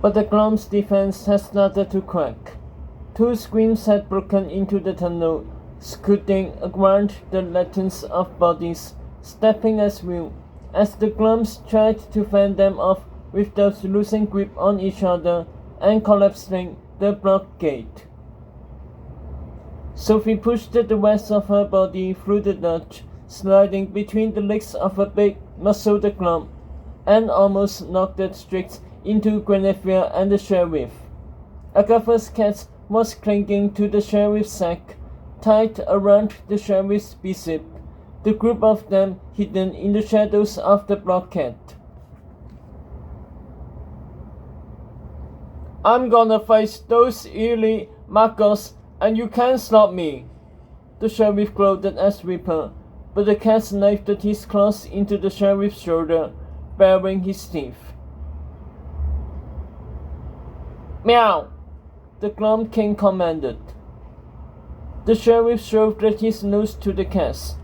But the Glom's defense had started to crack. Two screams had broken into the tunnel, scooting around the lattice of bodies, stepping as well, as the Gloms tried to fend them off without losing grip on each other and collapsing the blockade. Sophie pushed the rest of her body through the notch, sliding between the legs of a big, muscled Glom, and almost knocked it straight into Guinevere and the sheriff. Agatha's cat was clinging to the sheriff's sack, tied around the sheriff's bicep, the group of them hidden in the shadows of the blockade. "I'm gonna face those early maggots, and you can't stop me," the sheriff gloated at Ripper, but the cat knifed his claws into the sheriff's shoulder, baring his teeth. "Meow!" the Glom King commanded. The sheriff shoved his nose to the cat.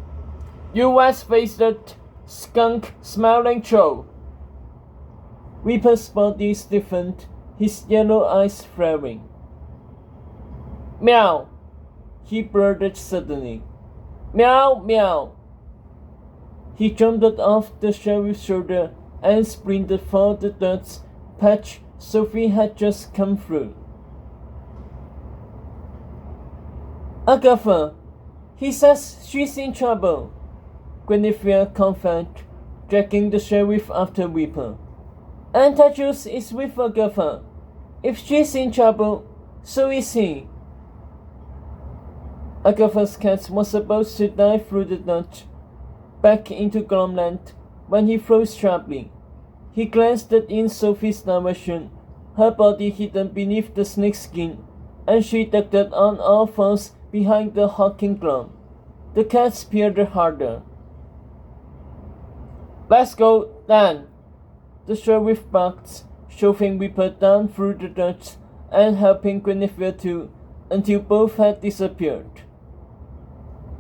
"You west-faced, skunk-smelling troll!" Ripper's body stiffened, his yellow eyes flaring. "Meow!" he blurted suddenly. "Meow, meow!" He jumped off the sheriff's shoulder and sprinted for the dirt patch Sophie had just come through. "Agatha! He says she's in trouble!" Guinevere confessed, dragging the sheriff after Ripper. "Antaeus is with Agatha. If she's in trouble, so is he." Agatha's cat was about to dive through the notch back into Glomland when he froze sharply. He glanced in Sophie's direction, her body hidden beneath the snakeskin, and she ducked on all fours behind the hulking Glom. The cat peered harder. "Let's go, then," the sheriff barked, shoving Ripper down through the dirt and helping Guinevere too, until both had disappeared.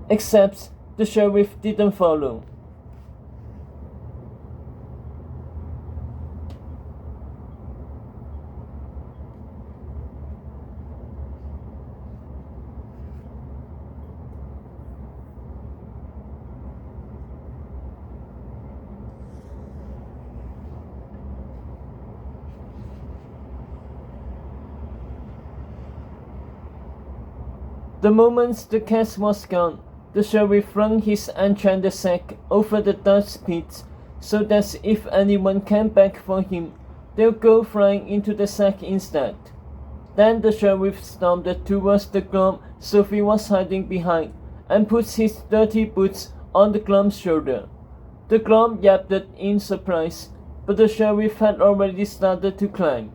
Except the sheriff didn't follow. The moment the cat was gone, the sheriff flung his enchanted sack over the dust pit, so that if anyone came back for him, they'll go flying into the sack instead. Then the sheriff stomped towards the Glom Sophie was hiding behind, and put his dirty boots on the Glom's shoulder. The Glom yapped in surprise, but the sheriff had already started to climb.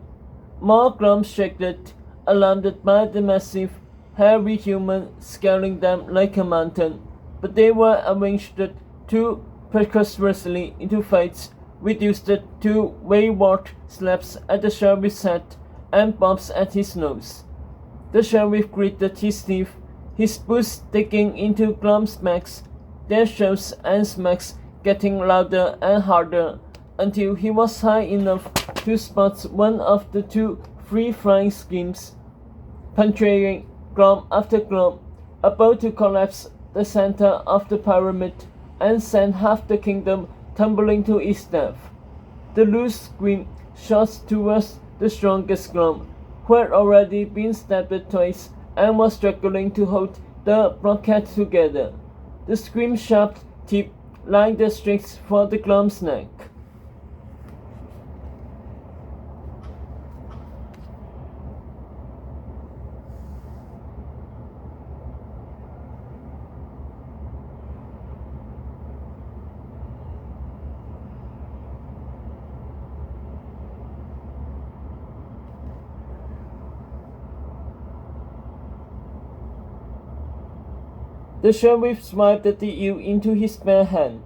More Gloms shrieked, alarmed by the massive, hairy human scaling them like a mountain, but they were arranged too precariously into fights, reduced to wayward slaps at the sheriff's head and bumps at his nose. The sheriff gritted his teeth, his boots digging into Glom's backs, their shoves and smacks getting louder and harder, until he was high enough to spot one of the two free-flying screams, puncturing Glom after Glom, about to collapse the center of the pyramid and send half the kingdom tumbling to its death. The loose scream shot towards the strongest Glom, who had already been stabbed twice and was struggling to hold the blockade together. The scream's sharp tip lined the strings for the Glom's neck. The sheriff swiped the eel into his bare hand.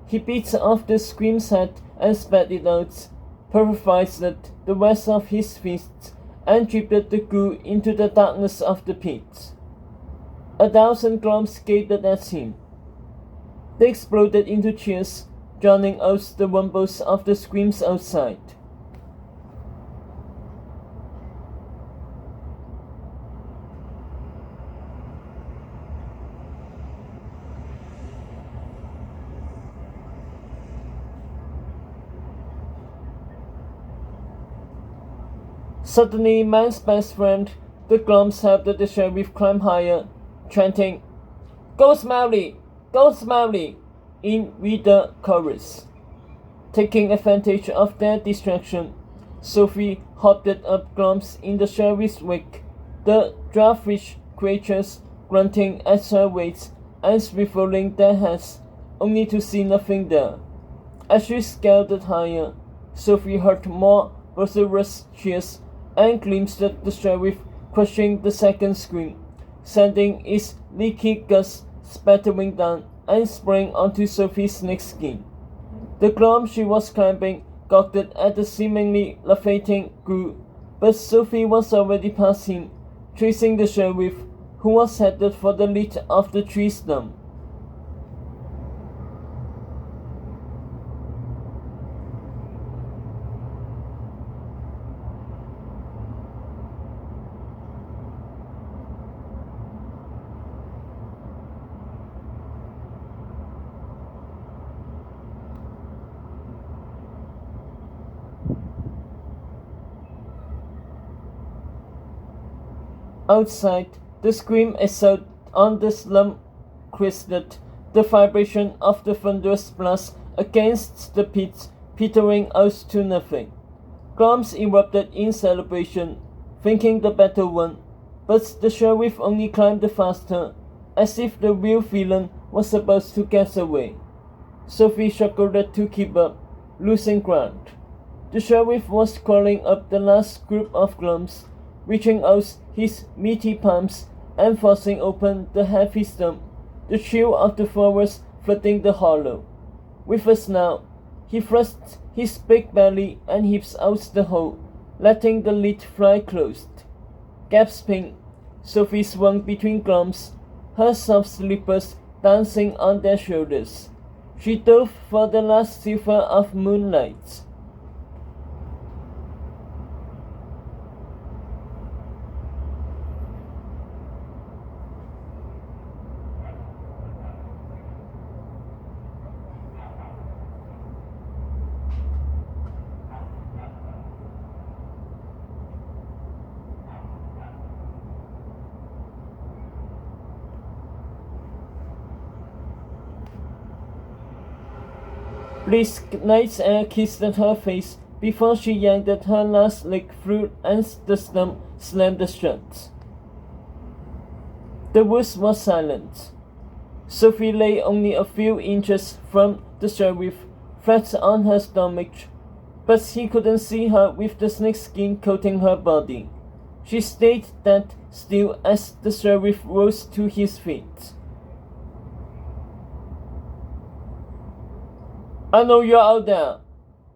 He beat off the scream's head and spat it out, pulverized the rest of his fists, and dripped the goo into the darkness of the pit. 1,000 Gloms gaped at him. They exploded into cheers, drowning out the rumbles of the screams outside. Suddenly, Man's best friend, the Glums, helped the sheriff climb higher, chanting, "Go Smiley! Go Smiley!" in with the chorus. Taking advantage of their distraction, Sophie hopped up Glums in the sheriff's wake, the dwarfish creatures grunting at her waist and swiveling their heads, only to see nothing there. As she scaled higher, Sophie heard more vociferous cheers and glimpsed the sheriff crushing the second screen, sending its leaky guts spattering down and spraying onto Sophie's snakeskin. The Glum she was climbing gawked at the seemingly laughing group, but Sophie was already past him, chasing the sheriff, who was headed for the lid of the tree stump. Outside, the scream echoed on the slum crested, the vibration of the thunderous blast against the pit petering out to nothing. Glums erupted in celebration, thinking the battle won, but the sheriff only climbed the faster, as if the real villain was about to get away. Sophie struggled to keep up, losing ground. The sheriff was crawling up the last group of Glums, reaching out his meaty palms and forcing open the heavy stump, the chill of the forest flooding the hollow. With a snarl, he thrust his big belly and hips out the hole, letting the lid fly closed. Gasping, Sophie swung between Glums, her soft slippers dancing on their shoulders. She dove for the last silver of moonlight. Brisk night air kissed her face before she yanked her last leg through and the stump slammed shut. The woods was silent. Sophie lay only a few inches from the sheriff, flat on her stomach, but he couldn't see her with the snakeskin coating her body. She stayed that still as the sheriff rose to his feet. "I know you're out there,"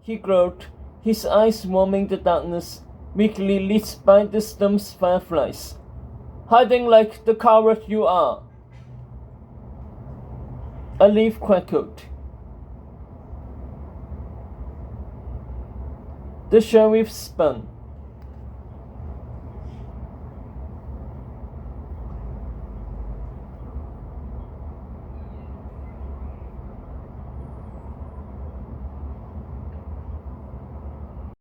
he growled, his eyes warming the darkness, weakly lit by the stump's fireflies. "Hiding like the coward you are." A leaf crackled. The sheriff spun.